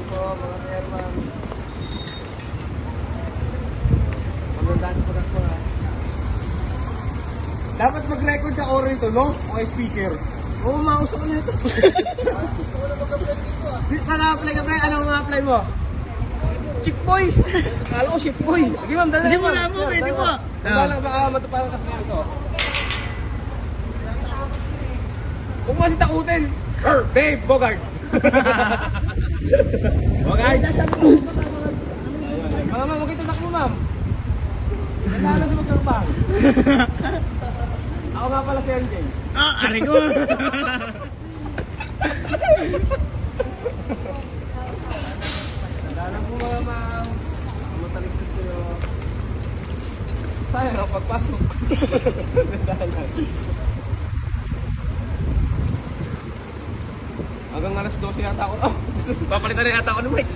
po, mga chairman. Magandaan sa product po ha. Dapat mag-record ka oral ito, no? O speaker. Oo, mausap ko na ito. Gusto ko na mag-apply dito ah. Mag-apply ka, pre. Ano ang apply mo? Chick boy! Kala ko ship boy. Sige ma'am, dala Hindi mo na mo, pwede mo. Baka matuparan kasi ito. Huwag mo kasi takutin. Babe, Bogart. Bogart. Mama, huwag ito takbo, ma'am. Nandaan na sa magkarbang. Ako nga pala si MJ. Ah, ari ko. Nandaan po mga ma'am. Matalikod kayo. Sayang ang pagpasok. Nandaan lang. Hanggang alas 12 yata ako. Oh, papalitan na yata ako ng mic.